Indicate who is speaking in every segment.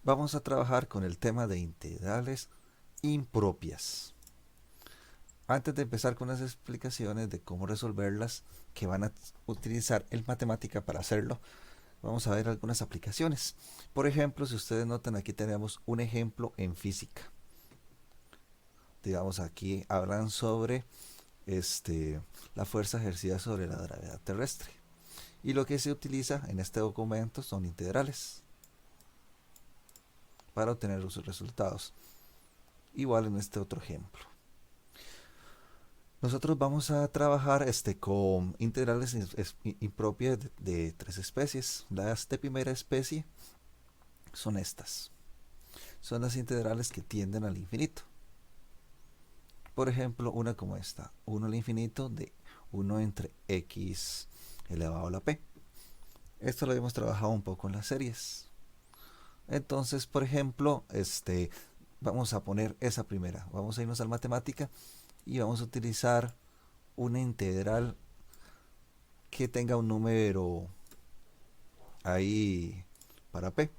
Speaker 1: Vamos a trabajar con el tema de integrales impropias. Antes de empezar con las explicaciones de cómo resolverlas, que van a utilizar el matemática para hacerlo, vamos a ver algunas aplicaciones. Por ejemplo, si ustedes notan, aquí tenemos un ejemplo en física. Digamos, aquí hablan sobre la fuerza ejercida sobre la gravedad terrestre. Y lo que se utiliza en este documento son integrales para obtener los resultados. Igual en este otro ejemplo. Nosotros vamos a trabajar con integrales impropias de tres especies. Las de primera especie son estas. Son las integrales que tienden al infinito. Por ejemplo, una como esta. 1 al infinito de 1 entre x elevado a la p. Esto lo hemos trabajado un poco en las series. Entonces, por ejemplo, vamos a poner esa primera. Vamos a irnos al matemática y vamos a utilizar una integral que tenga un número ahí para p.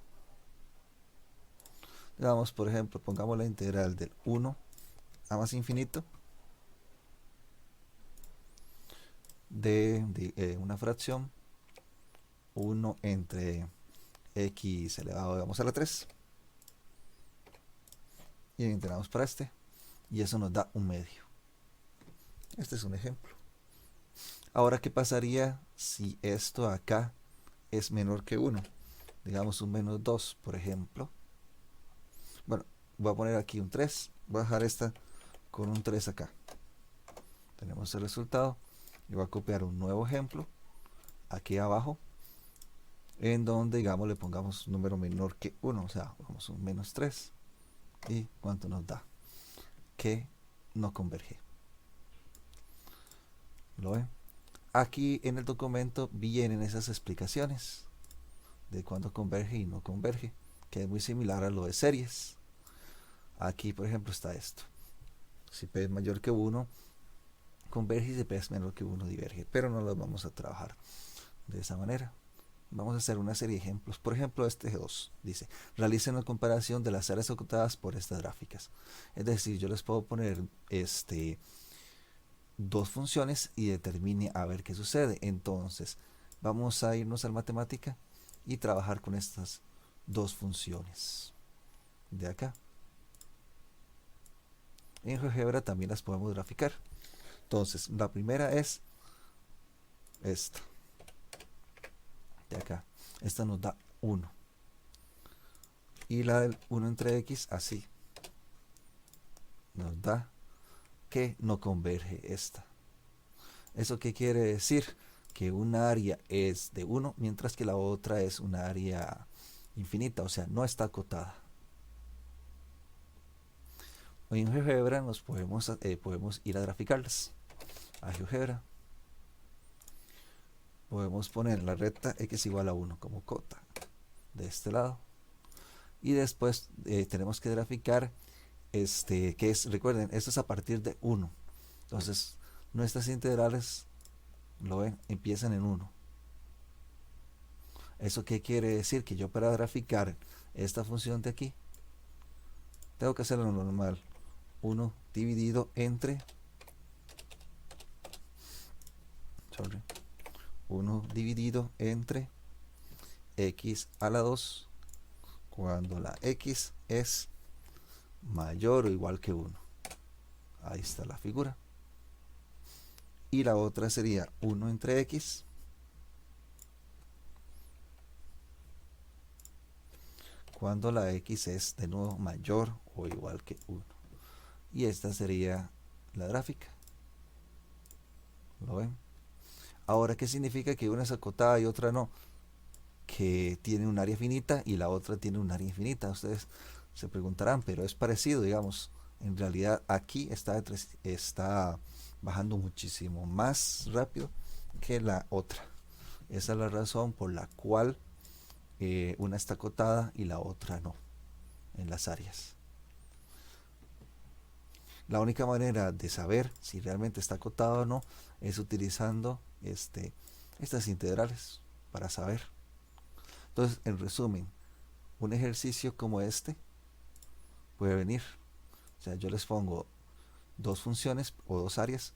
Speaker 1: Digamos, por ejemplo, pongamos la integral del 1 a más infinito de una fracción 1 entre x elevado digamos, a la 3 y integramos para y eso nos da un medio. Este es un ejemplo. Ahora, ¿qué pasaría si esto acá es menor que 1? Digamos un menos 2, por ejemplo. Bueno, voy a poner aquí un 3. Voy a dejar esta con un 3 acá. Tenemos el resultado. Y voy a copiar un nuevo ejemplo aquí abajo, en donde, digamos, le pongamos un número menor que 1. O sea, vamos un menos 3. ¿Y cuánto nos da? Que no converge. ¿Lo ven? Aquí en el documento vienen esas explicaciones de cuándo converge y no converge, que es muy similar a lo de series. Aquí, por ejemplo, está esto. Si P es mayor que 1, converge, y si P es menor que 1, diverge. Pero no lo vamos a trabajar de esa manera. Vamos a hacer una serie de ejemplos. Por ejemplo, este 2 dice: realicen una comparación de las áreas ocultadas por estas gráficas. Es decir, yo les puedo poner dos funciones y determine a ver qué sucede. Entonces, vamos a irnos al matemática y trabajar con estas dos funciones de acá. En GeoGebra también las podemos graficar. Entonces, la primera es esta de acá. Esta nos da 1. Y la del 1 entre x, así. Nos da que no converge esta. ¿Eso qué quiere decir? Que una área es de 1, mientras que la otra es una área infinita, o sea, no está acotada. Hoy en GeoGebra nos podemos ir a graficarlas. A GeoGebra. Podemos poner la recta x igual a 1 como cota de este lado. Y después tenemos que graficar que es, recuerden, esto es a partir de 1. Entonces, nuestras integrales, lo ven, empiezan en 1. ¿Eso qué quiere decir? Que yo para graficar esta función de aquí, tengo que hacerlo normal. 1 dividido entre 1 dividido entre x a la 2 cuando la x es mayor o igual que 1. Ahí está la figura. Y la otra sería 1 entre x cuando la x es de nuevo mayor o igual que 1. Y esta sería la gráfica. ¿Lo ven? Ahora, ¿qué significa que una es acotada y otra no? Que tiene un área finita y la otra tiene un área infinita. Ustedes se preguntarán, pero es parecido, digamos. En realidad aquí está bajando muchísimo más rápido que la otra. Esa es la razón por la cual una está acotada y la otra no, en las áreas. La única manera de saber si realmente está acotado o no es utilizando estas integrales para saber. Entonces, en resumen, un ejercicio como este puede venir. O sea, yo les pongo dos funciones o dos áreas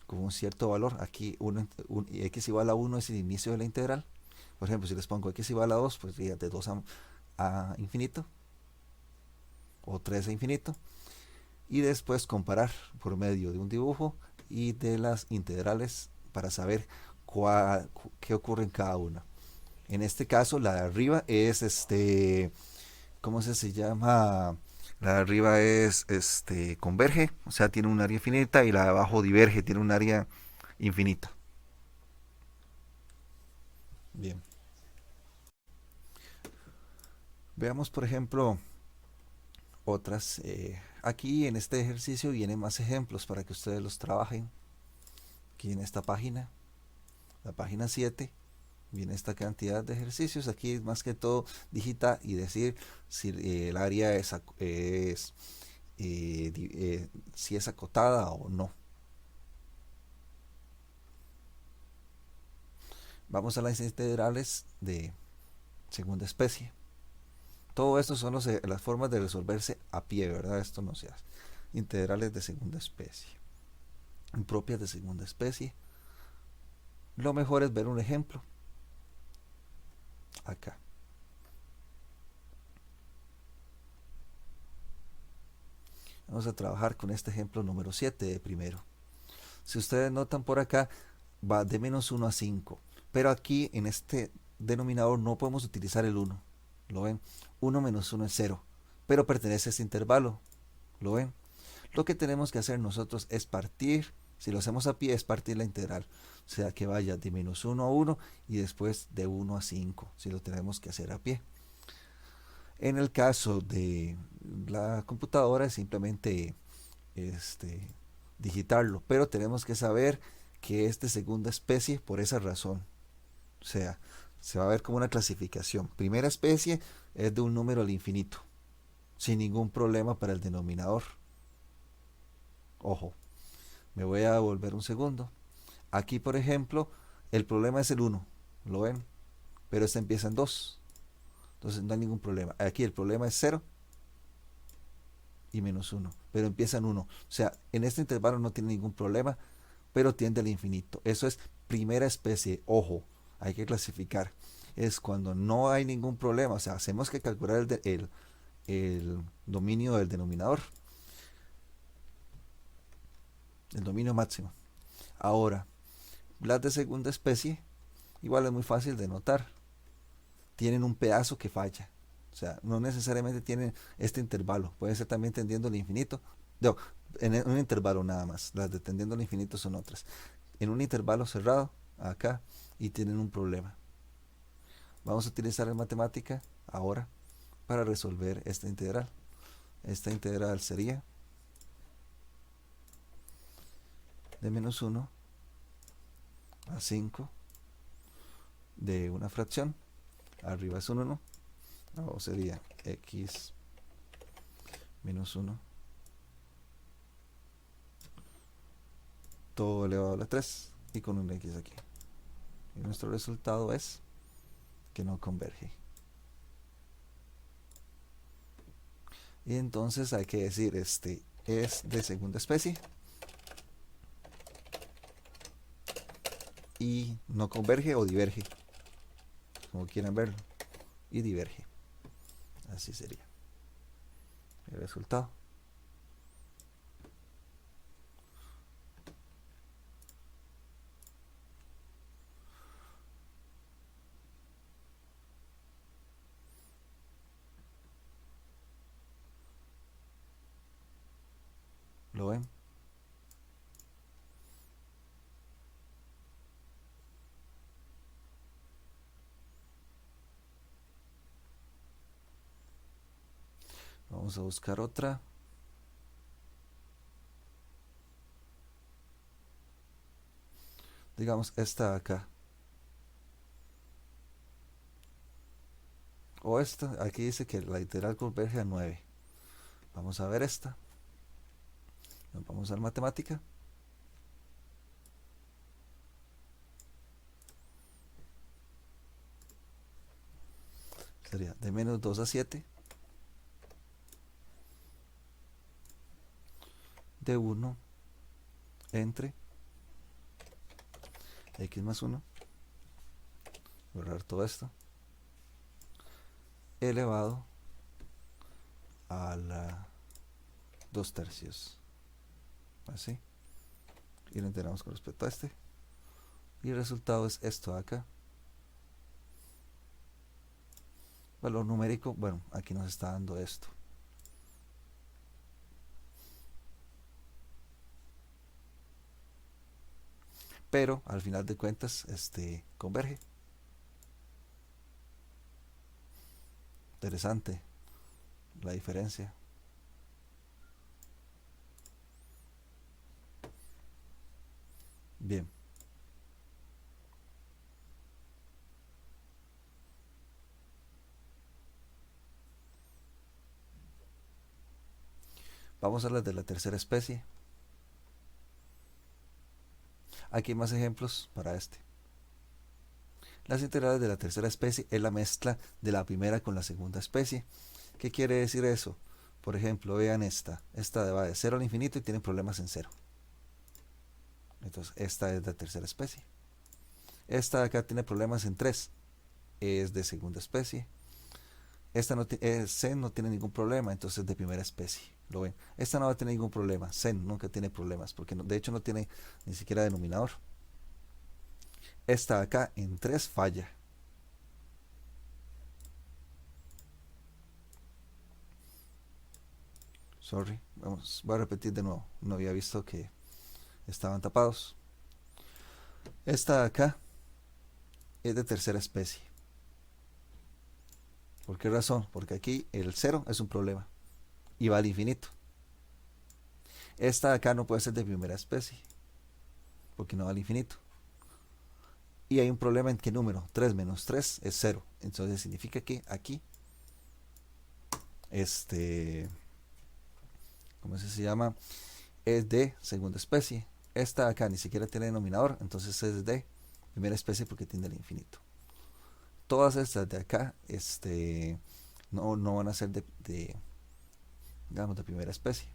Speaker 1: con un cierto valor. Aquí x igual a 1 es el inicio de la integral. Por ejemplo, si les pongo x igual a 2, pues sería de 2 a infinito o 3 a infinito. Y después comparar por medio de un dibujo y de las integrales para saber qué ocurre en cada una. En este caso, la de arriba es ¿cómo se llama? La de arriba es converge, o sea, tiene un área infinita, y la de abajo diverge, tiene un área infinita. Bien. Veamos, por ejemplo, otras. Aquí en este ejercicio vienen más ejemplos para que ustedes los trabajen. Aquí en esta página, la página 7, viene esta cantidad de ejercicios. Aquí más que todo digitar y decir si el área si es acotada o no. Vamos a las integrales de segunda especie. Todo esto son las formas de resolverse a pie, ¿verdad? Esto no se hace. Integrales de segunda especie. Propias de segunda especie. Lo mejor es ver un ejemplo. Acá. Vamos a trabajar con este ejemplo número 7 de primero. Si ustedes notan por acá, va de menos 1 a 5. Pero aquí en este denominador no podemos utilizar el 1. ¿Lo ven? 1 menos 1 es 0. Pero pertenece a este intervalo. ¿Lo ven? Lo que tenemos que hacer nosotros es partir. Si lo hacemos a pie, es partir la integral. O sea, que vaya de menos 1 a 1 y después de 1 a 5. Si lo tenemos que hacer a pie. En el caso de la computadora es simplemente digitarlo. Pero tenemos que saber que es de segunda especie por esa razón. O sea, se va a ver como una clasificación. Primera especie es de un número al infinito, sin ningún problema para el denominador. Ojo, me voy a volver un segundo. Aquí, por ejemplo, el problema es el 1, ¿lo ven? Pero este empieza en 2, entonces no hay ningún problema. Aquí el problema es 0 y menos 1, pero empieza en 1. O sea, en este intervalo no tiene ningún problema, pero tiende al infinito. Eso es primera especie. Ojo, hay que clasificar. Es cuando no hay ningún problema. O sea, hacemos que calcular el dominio del denominador, el dominio máximo. Ahora, las de segunda especie, igual es muy fácil de notar. Tienen un pedazo que falla. O sea, no necesariamente tienen este intervalo. Puede ser también tendiendo al infinito. No, en un intervalo nada más. Las de tendiendo al infinito son otras. En un intervalo cerrado, acá, y tienen un problema. Vamos a utilizar la matemática ahora para resolver esta integral. Esta integral sería de menos 1 a 5 de una fracción. Arriba es un 1. Abajo sería x menos 1 todo elevado a la 3 y con un x aquí. Y nuestro resultado es que no converge. Y entonces hay que decir, es de segunda especie y no converge o diverge, como quieran verlo, y diverge. Así sería el resultado. ¿Lo ven? Vamos a buscar otra. Digamos esta acá. O esta, aquí dice que la integral converge a 9. Vamos a ver esta. Nos vamos a la matemática. sería de menos 2 a 7, de 1 entre x más 1, borrar todo esto, elevado a la 2 tercios, así, y lo integramos con respecto a este, y el resultado es esto de acá. Valor numérico, bueno, aquí nos está dando esto. Pero al final de cuentas, converge. Interesante la diferencia. Bien. Vamos a las de la tercera especie. Aquí hay más ejemplos para este. Las integrales de la tercera especie es la mezcla de la primera con la segunda especie. ¿Qué quiere decir eso? Por ejemplo, vean esta. Esta va de 0 al infinito y tiene problemas en 0. Entonces, esta es de tercera especie. Esta de acá tiene problemas en 3. Es de segunda especie. Esta no Zen no tiene ningún problema, entonces es de primera especie. ¿Lo ven? Esta no va a tener ningún problema. Zen nunca tiene problemas, porque de hecho no tiene ni siquiera denominador. Esta de acá en 3 falla. Sorry, voy a repetir de nuevo. No había visto que estaban tapados. Esta de acá es de tercera especie. ¿Por qué razón? Porque aquí el 0 es un problema y va al infinito. Esta de acá no puede ser de primera especie porque no va al infinito. Y hay un problema en qué número. 3 menos 3 es 0. Entonces significa que aquí ¿cómo se llama? Es de segunda especie. Esta de acá ni siquiera tiene denominador, entonces es de primera especie porque tiene el infinito. Todas estas de acá no van a ser digamos, de primera especie.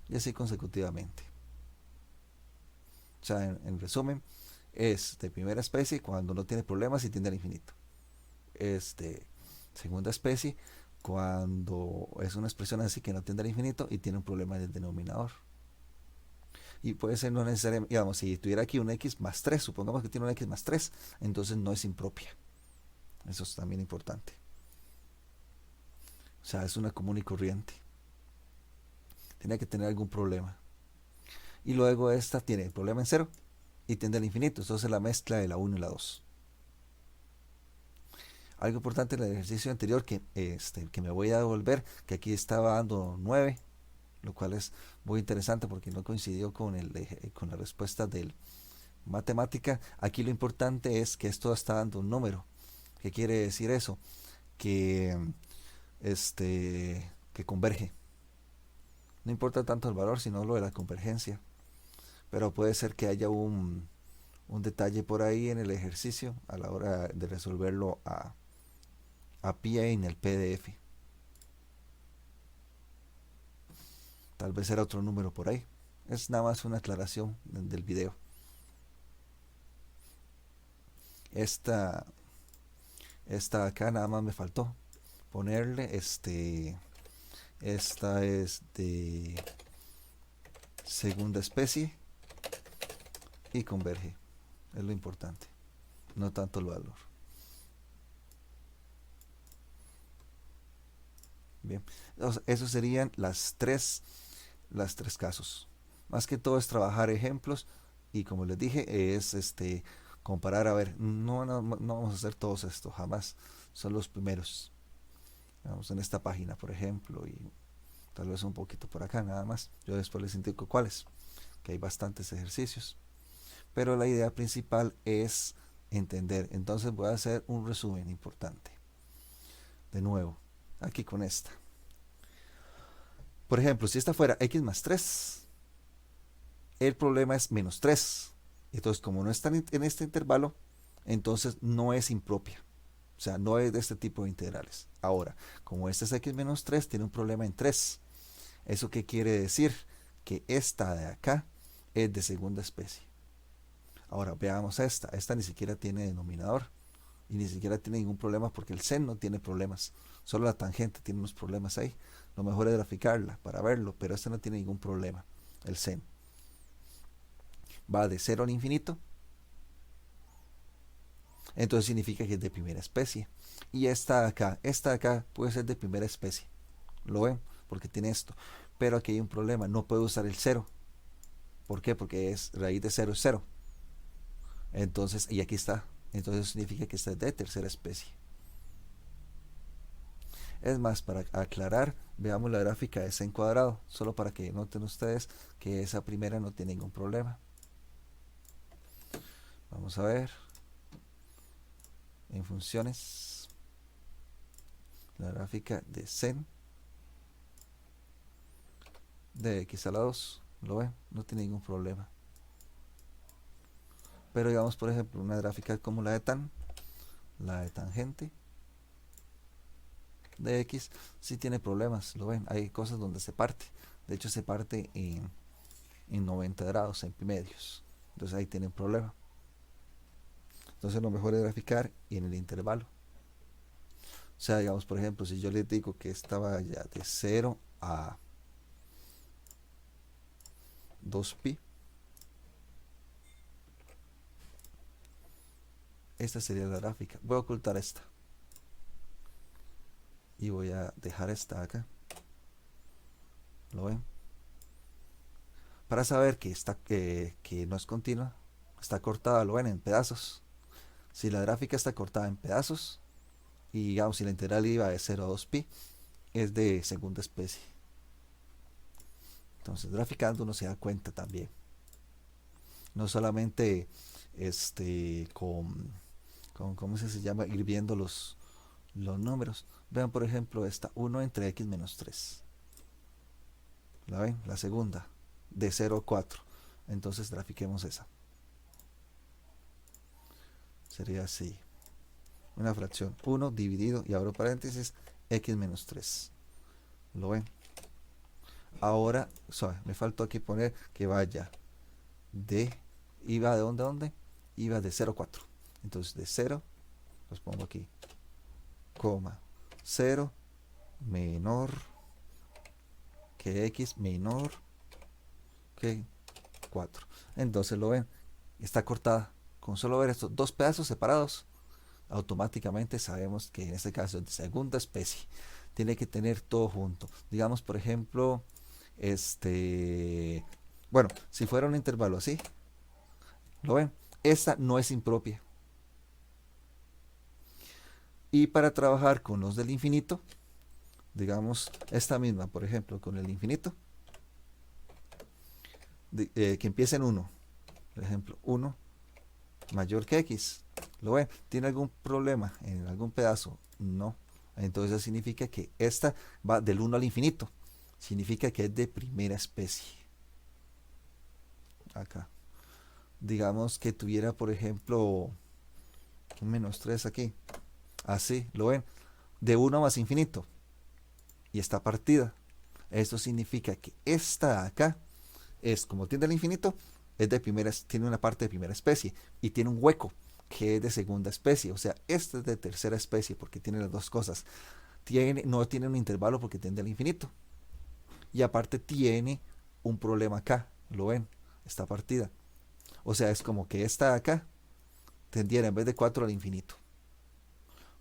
Speaker 1: Y así consecutivamente. O sea, en resumen, es de primera especie cuando no tiene problemas y tiende al infinito. Es de segunda especie cuando es una expresión así que no tiende al infinito y tiene un problema del denominador. Y puede ser no necesariamente, digamos, si tuviera aquí un x más 3, supongamos que tiene un x más 3, entonces no es impropia. Eso es también importante. O sea, es una común y corriente. Tiene que tener algún problema. Y luego esta tiene el problema en 0 y tiende al infinito. Entonces es la mezcla de la 1 y la 2. Algo importante en el ejercicio anterior que me voy a devolver, que aquí estaba dando 9, lo cual es muy interesante porque no coincidió con la respuesta del matemática. Aquí lo importante es que esto está dando un número. ¿Qué quiere decir eso? Que que converge. No importa tanto el valor, sino lo de la convergencia. Pero puede ser que haya un detalle por ahí en el ejercicio a la hora de resolverlo a pie en el PDF. Tal vez era otro número por ahí. Es nada más una aclaración del video. Esta acá nada más me faltó ponerle esta es de segunda especie y converge. Es lo importante, no tanto el valor. Bien, esos serían las tres casos. Más que todo es trabajar ejemplos y como les dije es comparar. A ver, no vamos a hacer todos estos jamás, son los primeros. Vamos en esta página, por ejemplo, y tal vez un poquito por acá nada más. Yo después les indico cuáles, que hay bastantes ejercicios, pero la idea principal es entender. Entonces voy a hacer un resumen importante de nuevo aquí con esta. Por ejemplo, si esta fuera x más 3, el problema es menos 3. Entonces, como no está en este intervalo, entonces no es impropia. O sea, no es de este tipo de integrales. Ahora, como este es x menos 3, tiene un problema en 3. ¿Eso qué quiere decir? Que esta de acá es de segunda especie. Ahora veamos esta. Esta ni siquiera tiene denominador. Y ni siquiera tiene ningún problema porque el sen no tiene problemas. Solo la tangente tiene unos problemas ahí. Lo mejor es graficarla para verlo, pero esta no tiene ningún problema. El sen va de 0 al infinito. Entonces significa que es de primera especie. Y esta de acá puede ser de primera especie. ¿Lo ven? Porque tiene esto. Pero aquí hay un problema. No puedo usar el 0. ¿Por qué? Porque es raíz de 0 es 0. Entonces, y aquí está. Entonces significa que esta es de tercera especie. Es más, para aclarar, veamos la gráfica de sen cuadrado. Solo para que noten ustedes que esa primera no tiene ningún problema. Vamos a ver. En funciones. La gráfica de sen de x a la 2. ¿Lo ven? No tiene ningún problema. Pero digamos, por ejemplo, una gráfica como la de tangente de x, sí tiene problemas, lo ven, hay cosas donde se parte. De hecho, se parte en 90 grados, en medios. Entonces ahí tiene un problema. Entonces lo mejor es graficar en el intervalo. O sea, digamos, por ejemplo, si yo les digo que estaba ya de 0 a 2pi, esta sería la gráfica. Voy a ocultar esta. Y voy a dejar esta acá. ¿Lo ven? Para saber que, que no es continua, está cortada, lo ven, en pedazos. Si la gráfica está cortada en pedazos, y digamos, si la integral iba de 0 a 2pi, es de segunda especie. Entonces, graficando uno se da cuenta también. No solamente con ¿cómo se llama? Ir viendo los números. Vean, por ejemplo, esta 1 entre x menos 3. ¿La ven? La segunda, de 0 a 4. Entonces, grafiquemos esa. Sería así. Una fracción 1 dividido, y abro paréntesis, x menos 3. ¿Lo ven? Ahora, me faltó aquí poner que vaya de, iba de dónde a dónde, iba de 0 a 4. Entonces de 0, los pongo aquí, coma, 0 menor que x menor que 4. Entonces lo ven, está cortada. Con solo ver estos dos pedazos separados, automáticamente sabemos que en este caso es de segunda especie. Tiene que tener todo junto. Digamos, por ejemplo, bueno, si fuera un intervalo así, ¿lo ven? Esta no es impropia. Y para trabajar con los del infinito, digamos, esta misma, por ejemplo, con el infinito, que empieza en 1, por ejemplo, 1 mayor que x, ¿lo ven? ¿Tiene algún problema en algún pedazo? No. Entonces eso significa que esta va del 1 al infinito. Significa que es de primera especie. Acá. Digamos que tuviera, por ejemplo, un menos 3 aquí. Así, ¿lo ven? De 1 más infinito. Y está partida. Esto significa que esta acá es, como tiene el infinito, es de tiene una parte de primera especie. Y tiene un hueco que es de segunda especie. O sea, esta es de tercera especie porque tiene las dos cosas. No tiene un intervalo porque tiene el infinito. Y aparte tiene un problema acá. ¿Lo ven? Está partida. O sea, es como que esta de acá tendiera en vez de 4 al infinito.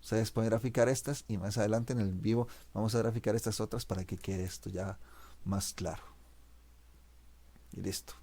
Speaker 1: Ustedes pueden graficar estas y más adelante en el vivo vamos a graficar estas otras para que quede esto ya más claro. Y listo.